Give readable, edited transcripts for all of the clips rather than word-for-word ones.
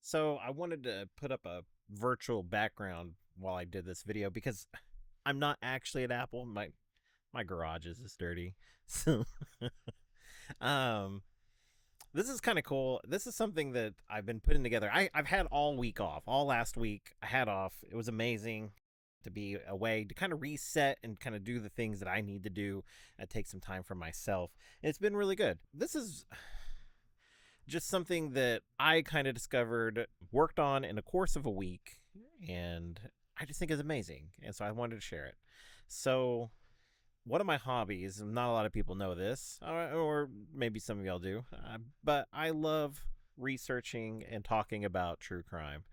So I wanted to put up a virtual background while I did this video because I'm not actually at Apple. My garage is dirty. So um this is kind of cool. This is something that I've been putting together. I've had all week off. All last week I had off. It was amazing to be away to kind of reset and kind of do the things that I need to do and take some time for myself. And it's been really good. This is just something that I kind of discovered, worked on in the course of a week, and I just think is amazing. And so I wanted to share it. So, one of my hobbies, and not a lot of people know this, or maybe some of y'all do, but I love researching and talking about true crime.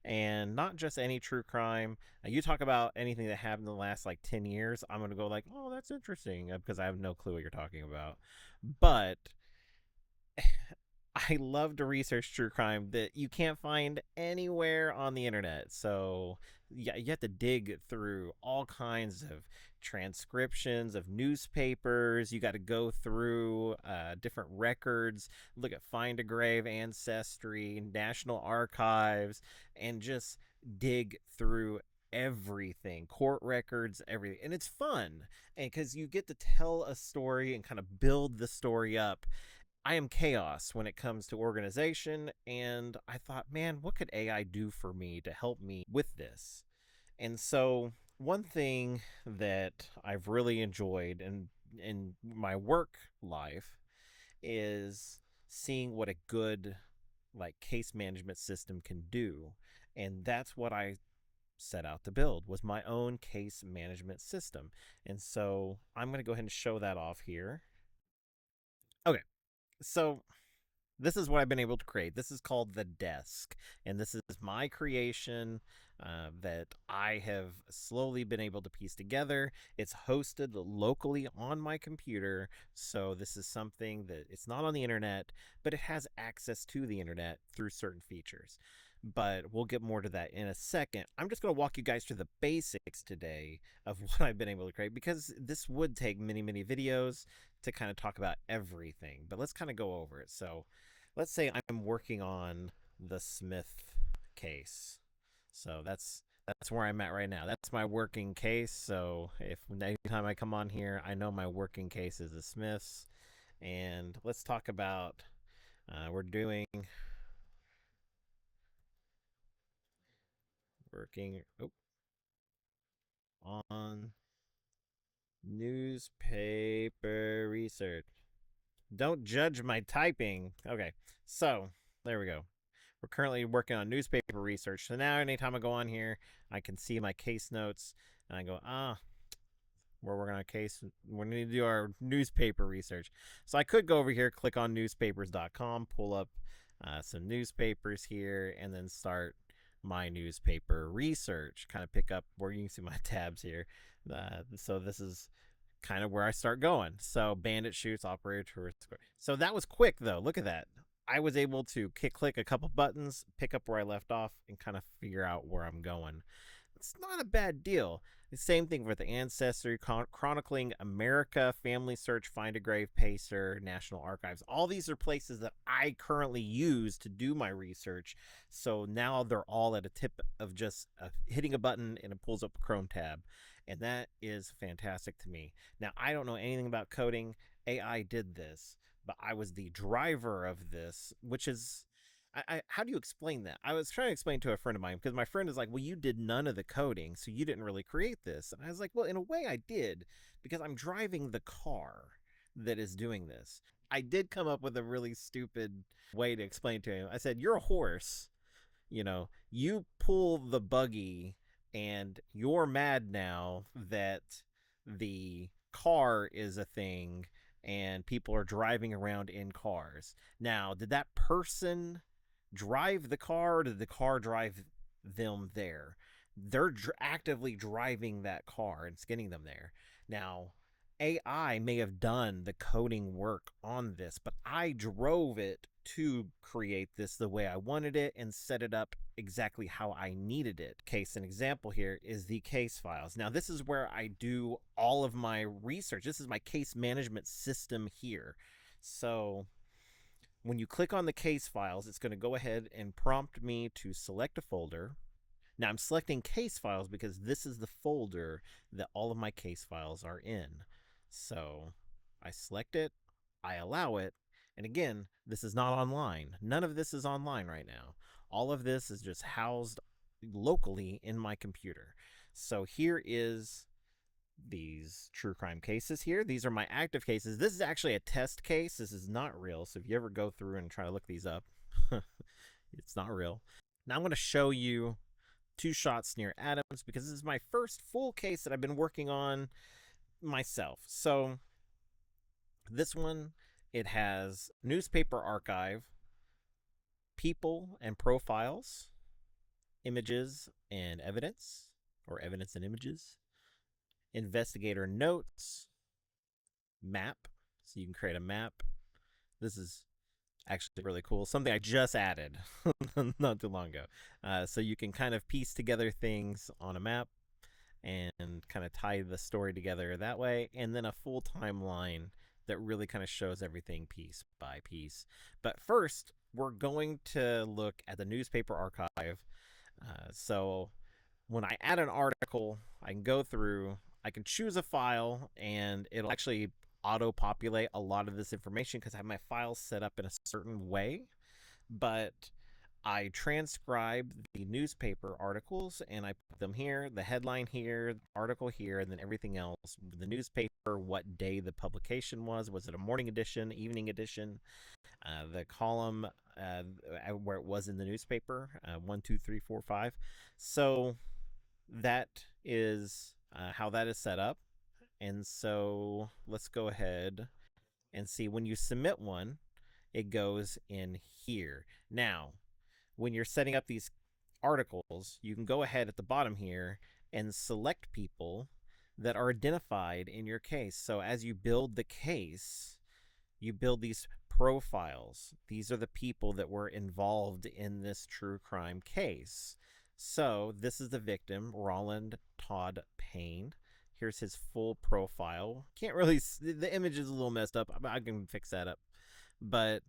And not just any true crime. You talk about anything that happened in the last like 10 years, I'm going to go like, oh, that's interesting, because I have no clue what you're talking about. But I love to research true crime that you can't find anywhere on the internet. So yeah, you have to dig through all kinds of transcriptions of newspapers. You got to go through different records, look at Find a Grave, Ancestry, National Archives, and just dig through everything, court records, everything. And it's fun, and because you get to tell a story and kind of build the story up. I am chaos when it comes to organization, and I thought, man, what could AI do for me to help me with this? And so, one thing that I've really enjoyed in my work life is seeing what a good like case management system can do. And that's what I set out to build, was my own case management system. And so, I'm going to go ahead and show that off here. Okay. So, this is what I've been able to create. This is called the desk, and this is my creation that I have slowly been able to piece together. It's hosted locally on my computer, so this is something that it's not on the internet, but it has access to the internet through certain features. But we'll get more to that in a second. I'm just going to walk you guys through the basics today of what I've been able to create, because this would take many, many videos to kind of talk about everything. But let's kind of go over it. So, let's say I'm working on the Smith case. So that's where I'm at right now. That's my working case. So if anytime I come on here, I know my working case is the Smiths. And let's talk about we're doing working on newspaper research. Don't judge my typing. Okay, so there we go. We're currently working on newspaper research. So now anytime I go on here, I can see my case notes and I go, we're working on a case. We need to do our newspaper research. So I could go over here, click on newspapers.com, pull up some newspapers here, and then start my newspaper research. Kind of pick up where you can see my tabs here. So this is kind of where I start going. So bandit shoots, operator. So that was quick though. Look at that. I was able to click a couple buttons, pick up where I left off, and kind of figure out where I'm going. It's not a bad deal. The same thing with the Ancestry, Chronicling America, Family Search, Find a Grave, Pacer, National Archives. All these are places that I currently use to do my research. So now they're all at a tip of just hitting a button and it pulls up a Chrome tab. And that is fantastic to me. Now, I don't know anything about coding. AI did this, but I was the driver of this, which is how do you explain that? I was trying to explain to a friend of mine, because my friend is like, well, you did none of the coding, so you didn't really create this. And I was like, well, in a way I did, because I'm driving the car that is doing this. I did come up with a really stupid way to explain to him. I said, you're a horse, you pull the buggy, and you're mad now that the car is a thing and people are driving around in cars. Now, did that person drive the car, or did the car drive them there? They're actively driving that car and getting them there. Now, AI may have done the coding work on this, but I drove it to create this the way I wanted it and set it up exactly how I needed it. Case an example here is the case files. Now, this is where I do all of my research. This is my case management system here. So When you click on the case files, it's going to go ahead and prompt me to select a folder. Now I'm selecting case files because this is the folder that all of my case files are in. So I select it, I allow it, and again, this is not online. None of this is online right now. All of this is just housed locally in my computer. So here is these true crime cases here. These are my active cases. This is actually a test case. This is not real. So if you ever go through and try to look these up, it's not real. Now I'm going to show you two shots near Adams because this is my first full case that I've been working on myself. So this one, it has newspaper archive, people and profiles, images and evidence, or evidence and images, investigator notes, map. So you can create a map. This is actually really cool. Something I just added not too long ago. So you can kind of piece together things on a map and kind of tie the story together that way. And then a full timeline that really kind of shows everything piece by piece. But first, we're going to look at the newspaper archive. So when I add an article, I can go through, I can choose a file, and it'll actually auto-populate a lot of this information because I have my files set up in a certain way. But I transcribe the newspaper articles and I put them here, the headline here, the article here, and then everything else. The newspaper, what day the publication was it a morning edition, evening edition, the column where it was in the newspaper, 1, 2, 3, 4, 5. So that is how that is set up. And so let's go ahead and see when you submit one, it goes in here. Now, when you're setting up these articles, you can go ahead at the bottom here and select people that are identified in your case. So as you build the case, you build these profiles. These are the people that were involved in this true crime case. So this is the victim, Roland Todd Payne. Here's his full profile. Can't really, the image is a little messed up. I can fix that up. But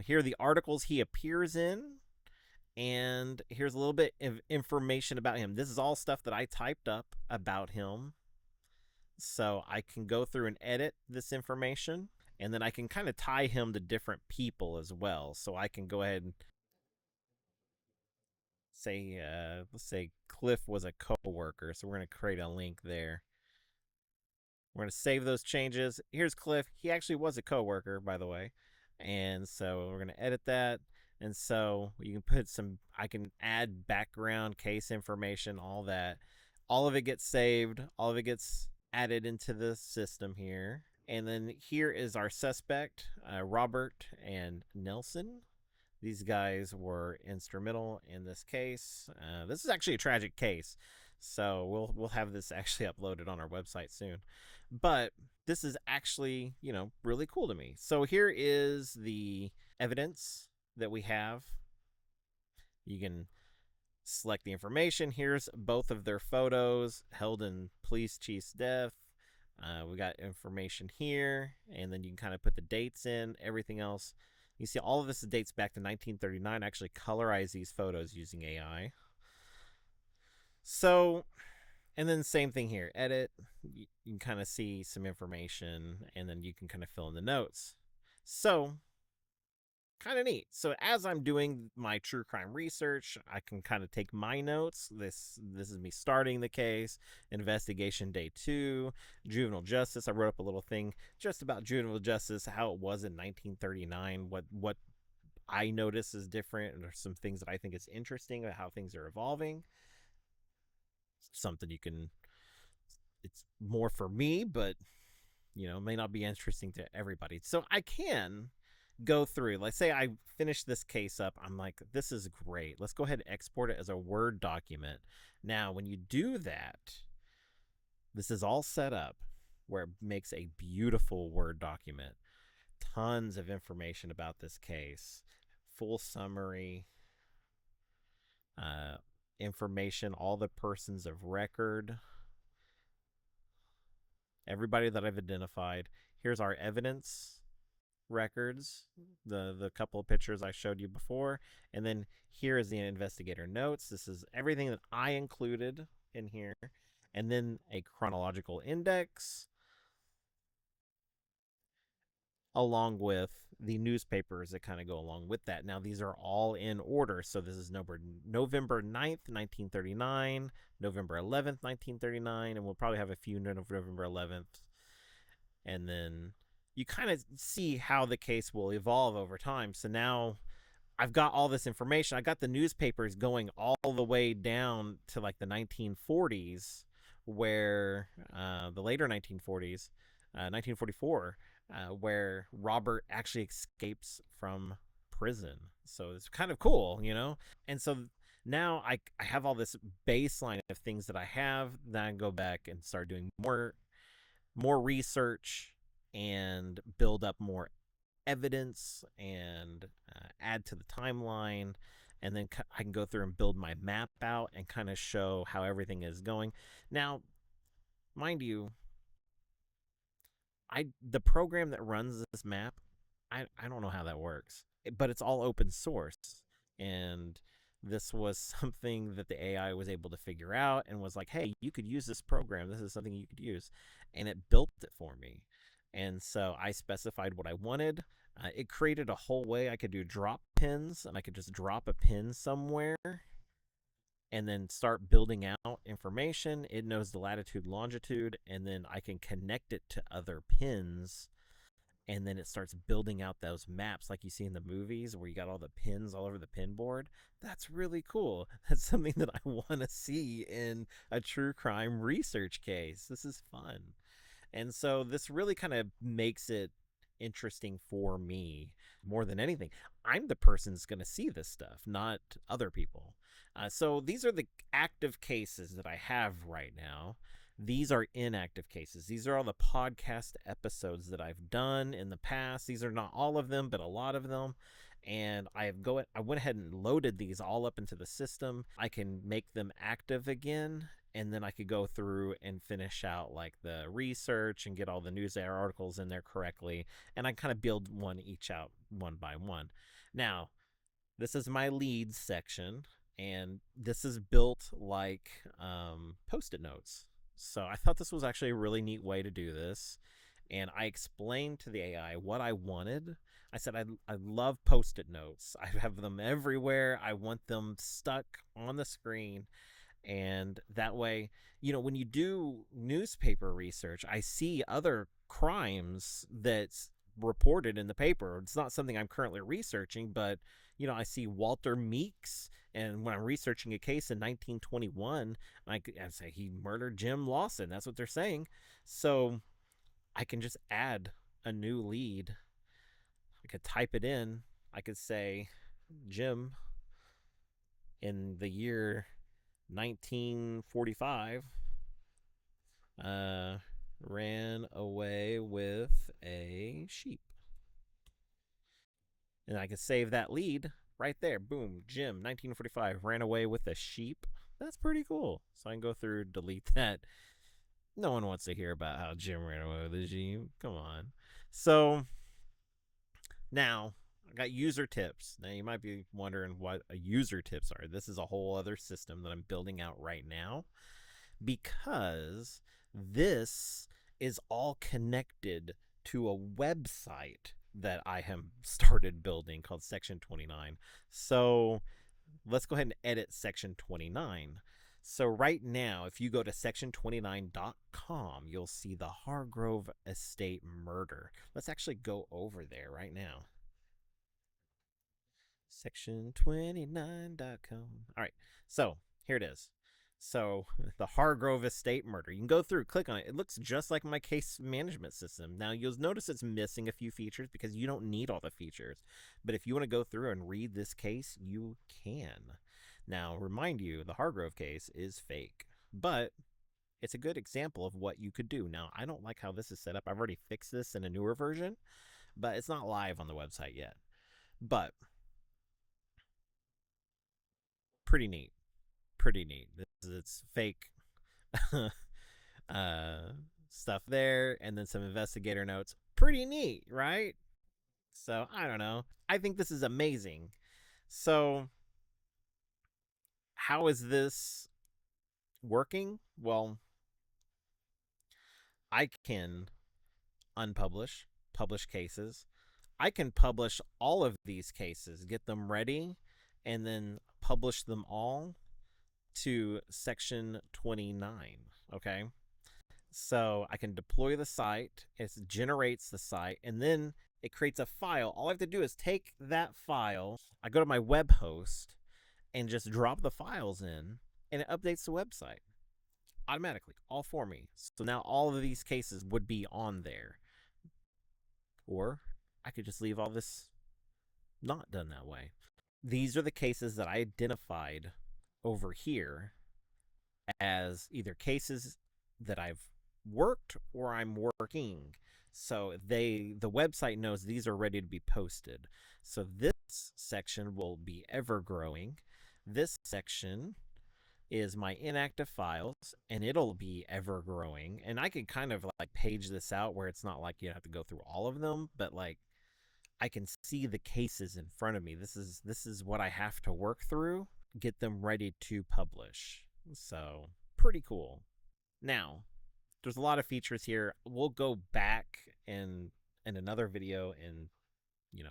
here are the articles he appears in. And here's a little bit of information about him. This is all stuff that I typed up about him. So I can go through and edit this information. And then I can kind of tie him to different people as well. So I can go ahead and say, let's say Cliff was a co-worker. So we're going to create a link there. We're going to save those changes. Here's Cliff. He actually was a co-worker, by the way. And so we're going to edit that. And so you can put some, I can add background case information, all that. All of it gets saved. All of it gets added into the system here. And then here is our suspect, Robert and Nelson. These guys were instrumental in this case. This is actually a tragic case, so we'll have this actually uploaded on our website soon. But this is actually, really cool to me. So here is the evidence that we have. You can select the information. Here's both of their photos held in police chief's death. We got information here, and then you can kind of put the dates in, everything else. You see all of this dates back to 1939. I actually colorize these photos using AI. So, and then same thing here. Edit. You can kind of see some information, and then you can kind of fill in the notes. So, kind of neat. So as I'm doing my true crime research, I can kind of take my notes. This is me starting the case, investigation day 2, juvenile justice. I wrote up a little thing just about juvenile justice, how it was in 1939, what I notice is different, and there's some things that I think is interesting about how things are evolving. Something you can, it's more for me, but may not be interesting to everybody. So I can go through, let's say I finish this case up, I'm like, this is great, let's go ahead and export it as a Word document. Now when you do that, this is all set up where it makes a beautiful Word document, tons of information about this case, full summary, information, all the persons of record, everybody that I've identified. Here's our evidence. records, the couple of pictures I showed you before, and then here is the investigator notes. This is everything that I included in here, and then a chronological index along with the newspapers that kind of go along with that. Now, these are all in order. So this is November 9th, 1939, November 11th, 1939, and we'll probably have a few November 11th. And then you kind of see how the case will evolve over time. So now I've got all this information. I got the newspapers going all the way down to like the 1940s, where the later 1940s, 1944, where Robert actually escapes from prison. So it's kind of cool, you know? And so now I have all this baseline of things that I have. Then I go back and start doing more research and build up more evidence and add to the timeline, and then I can go through and build my map out and kind of show how everything is going. Now, mind you, the program that runs this map, I don't know how that works, but it's all open source, and this was something that the AI was able to figure out and was like, hey, you could use this program. This is something you could use, and it built it for me. And so I specified what I wanted. It created a whole way I could do drop pins, and I could just drop a pin somewhere and then start building out information. It knows the latitude, longitude, and then I can connect it to other pins. And then it starts building out those maps like you see in the movies where you got all the pins all over the pin board. That's really cool. That's something that I want to see in a true crime research case. This is fun. And so this really kind of makes it interesting for me more than anything. I'm the person that's going to see this stuff, not other people. So these are the active cases that I have right now. These are inactive cases. These are all the podcast episodes that I've done in the past. These are not all of them, but a lot of them. And I went ahead and loaded these all up into the system. I can make them active again, and then I could go through and finish out like the research and get all the news articles in there correctly. And I kind of build one each out one by one. Now, this is my leads section, and this is built like post-it notes. So I thought this was actually a really neat way to do this. And I explained to the AI what I wanted. I said, I love post-it notes. I have them everywhere. I want them stuck on the screen. And that way, you know, when you do newspaper research, I see other crimes that's reported in the paper. It's not something I'm currently researching, but, you know, I see Walter Meeks. And when I'm researching a case in 1921, I say he murdered Jim Lawson. That's what they're saying. So I can just add a new lead. I could type it in. I could say Jim in the year 1945 ran away with a sheep. And I could save that lead right there. Boom, Jim, 1945, ran away with a sheep. That's pretty cool. So I can go through, delete that. No one wants to hear about how Jim ran away with a sheep. Come on. So now I got user tips. Now you might be wondering what a user tips are. This is a whole other system that I'm building out right now, because this is all connected to a website that I have started building called Section 29. So let's go ahead and edit Section 29. So right now, if you go to section29.com, you'll see the Hargrove Estate murder. Let's actually go over there right now. Section29.com. All right, so here it is. So the Hargrove Estate murder. You can go through, click on it. It looks just like my case management system. Now you'll notice it's missing a few features because you don't need all the features. But if you want to go through and read this case, you can. Now, remind you, the Hargrove case is fake, but it's a good example of what you could do. Now, I don't like how this is set up. I've already fixed this in a newer version, but it's not live on the website yet. But pretty neat. Pretty neat. It's fake uh, stuff there, and then some investigator notes. Pretty neat, right? So I don't know. I think this is amazing. So how is this working? Well, I can unpublish, publish cases. I can publish all of these cases, get them ready, and then publish them all to section 29. Okay. So I can deploy the site, it generates the site, and then it creates a file. All I have to do is take that file, I go to my web host, and just drop the files in, and it updates the website automatically, all for me. So now all of these cases would be on there. Or I could just leave all this not done that way. These are the cases that I identified over here as either cases that I've worked or I'm working. So the website knows these are ready to be posted. So this section will be ever growing. This section is my inactive files, and it'll be ever growing. And I can kind of like page this out where it's not like you have to go through all of them, but like I can see the cases in front of me. This is what I have to work through, get them ready to publish. So pretty cool. Now, there's a lot of features here. We'll go back in another video and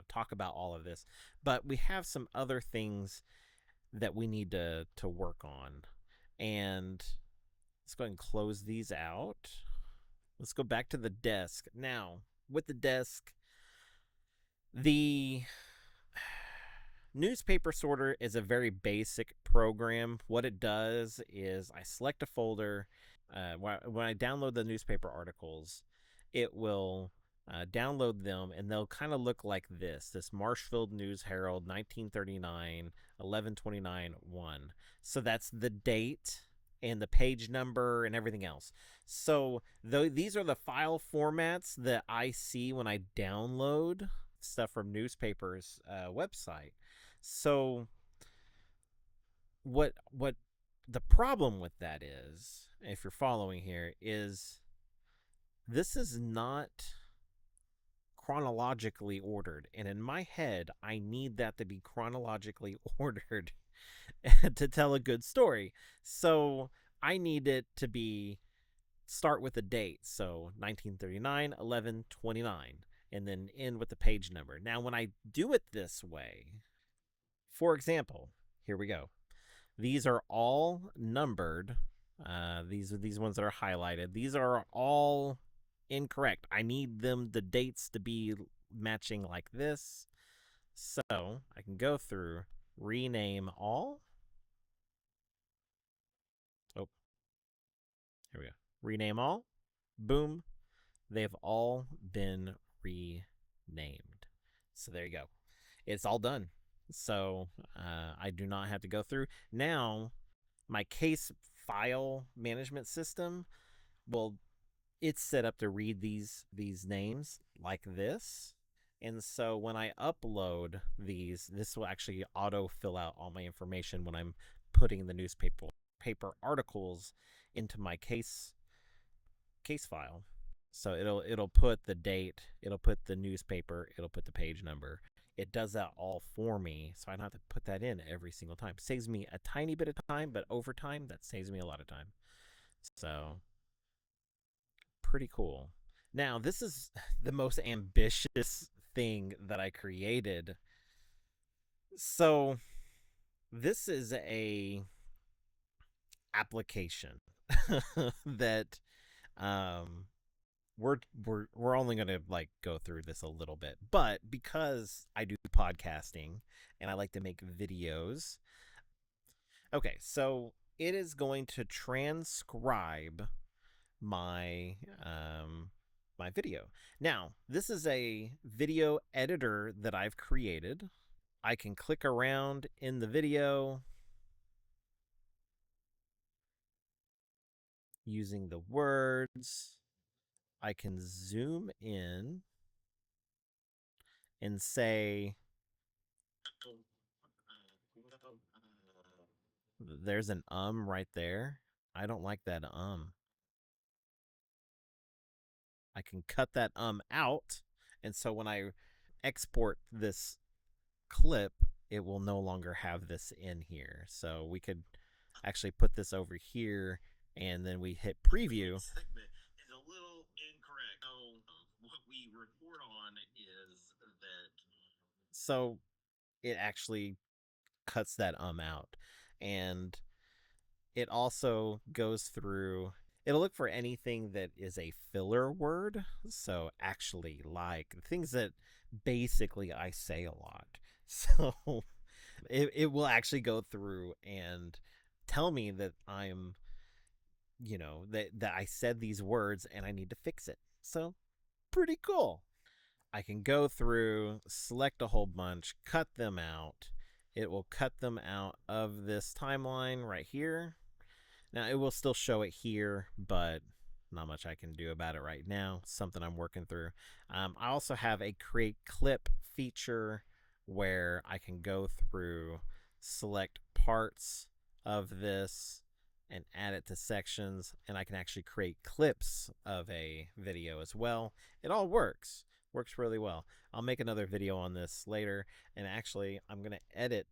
talk about all of this, but we have some other things that we need to work on. And let's go ahead and close these out. Let's go back to the desk. Now, with the desk, the newspaper sorter is a very basic program. What it does is I select a folder. When I download the newspaper articles, it will download them, and they'll kind of look like this Marshfield News Herald 1939 1129 1. So that's the date and the page number and everything else. So these are the file formats that I see when I download stuff from newspapers website. So what the problem with that is, if you're following here, is this is not chronologically ordered, and in my head I need that to be chronologically ordered to tell a good story. So I need it to be start with a date, so 1939 1129, and then end with the page number. Now when I do it this way, for example, here we go. These are all numbered. These ones that are highlighted. These are all incorrect. I need the dates to be matching like this. So I can go through, rename all. Oh, here we go. Rename all. Boom. They've all been renamed. So there you go. It's all done. So I do not have to go through. Now, my case file management system, well, it's set up to read these names like this. And so when I upload these, this will actually auto fill out all my information when I'm putting the newspaper paper articles into my case file. So it'll put the date, it'll put the newspaper, it'll put the page number. It does that all for me, so I don't have to put that in every single time. Saves me a tiny bit of time, but over time that saves me a lot of time. So pretty cool. Now, this is the most ambitious thing that I created. So this is a application that um we're only going to like go through this a little bit, but because I do podcasting and I like to make videos. Okay, so it is going to transcribe my my video. Now, this is a video editor that I've created. I can click around in the video using the words. I can zoom in and say, there's an right there. I don't like that. I can cut that out. And so when I export this clip, it will no longer have this in here. So we could actually put this over here, and then we hit preview. Segment is a little incorrect. So what we report on is that. So it actually cuts that out. And it also goes through, it'll look for anything that is a filler word. So actually, like things that basically I say a lot. So it will actually go through and tell me that I'm, that I said these words and I need to fix it. So pretty cool. I can go through, select a whole bunch, cut them out. It will cut them out of this timeline right here. Now, it will still show it here, but not much I can do about it right now. Something I'm working through. I also have a create clip feature where I can go through, select parts of this, and add it to sections, and I can actually create clips of a video as well. It all works really well. I'll make another video on this later, and actually I'm going to edit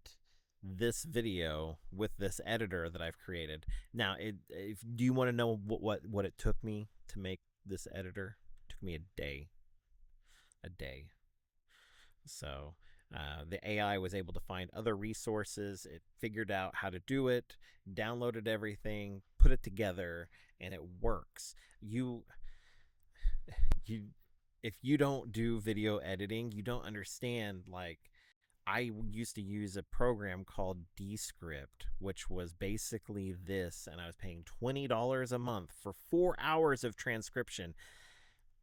this video with this editor that I've created. Now, do you want to know what it took me to make this editor? It took me a day. So the AI was able to find other resources. It figured out how to do it, downloaded everything, put it together, and it works. You if you don't do video editing, you don't understand. Like, I used to use a program called Descript, which was basically this, and I was paying $20 a month for 4 hours of transcription.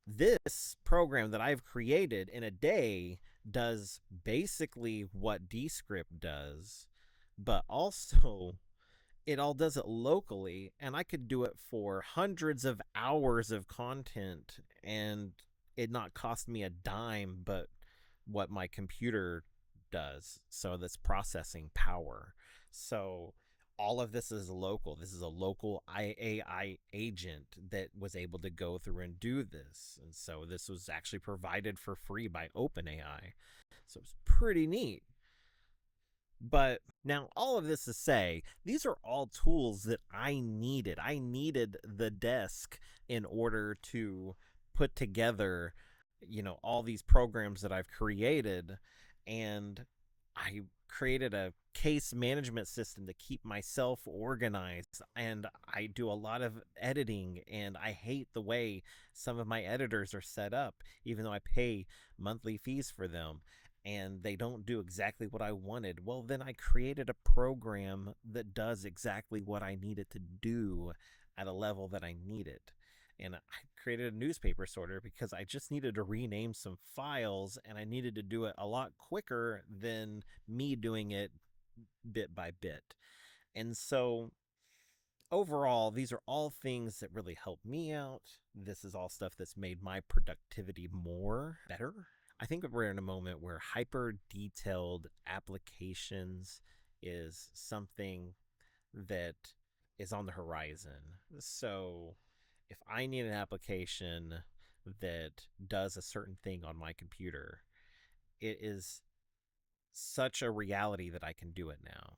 This program that I've created in a day does basically what Descript does, but also it all does it locally, and I could do it for hundreds of hours of content and it not cost me a dime, but what my computer does. So that's processing power. So all of this is local. This is a local AI agent that was able to go through and do this. And so this was actually provided for free by OpenAI. So it's pretty neat. But now, all of this to say, these are all tools that I needed. I needed the desk in order to put together, all these programs that I've created. And I created a case management system to keep myself organized. And I do a lot of editing, and I hate the way some of my editors are set up, even though I pay monthly fees for them and they don't do exactly what I wanted. Well, then I created a program that does exactly what I need it to do at a level that I need it. And I created a newspaper sorter because I just needed to rename some files, and I needed to do it a lot quicker than me doing it bit by bit. And so overall, these are all things that really help me out. This is all stuff that's made my productivity more better. I think that we're in a moment where hyper detailed applications is something that is on the horizon. So if I need an application that does a certain thing on my computer, it is such a reality that I can do it now.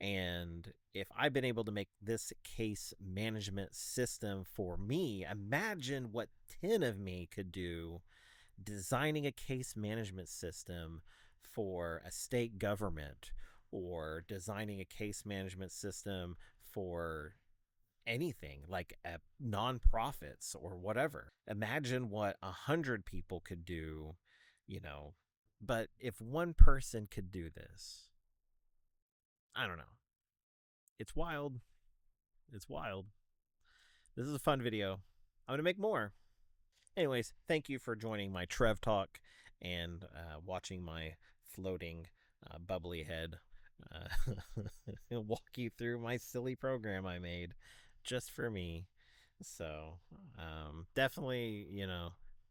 And if I've been able to make this case management system for me, imagine what 10 of me could do designing a case management system for a state government, or designing a case management system for anything like nonprofits or whatever. Imagine what 100 people could do, you know. But if one person could do this, I don't know. It's wild. It's wild. This is a fun video. I'm going to make more. Anyways, thank you for joining my Trev talk and watching my floating bubbly head walk you through my silly program I made just for me. So definitely,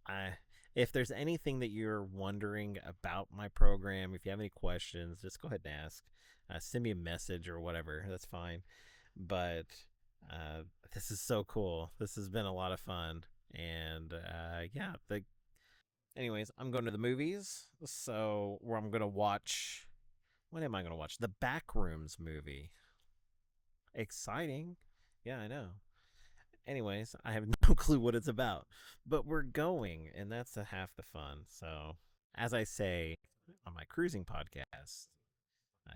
I if there's anything that you're wondering about my program, if you have any questions, just go ahead and ask. Send me a message or whatever. That's fine. But this is so cool. This has been a lot of fun. And yeah, Anyways, I'm going to the movies. So, where I'm going to watch. What am I going to watch? The Backrooms movie. Exciting. Yeah, I know. Anyways, I have no clue what it's about, but we're going, and that's half the fun. So, as I say on my cruising podcast,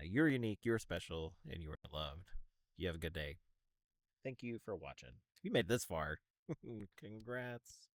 you're unique, you're special, and you are loved. You have a good day. Thank you for watching. If you made this far, congrats.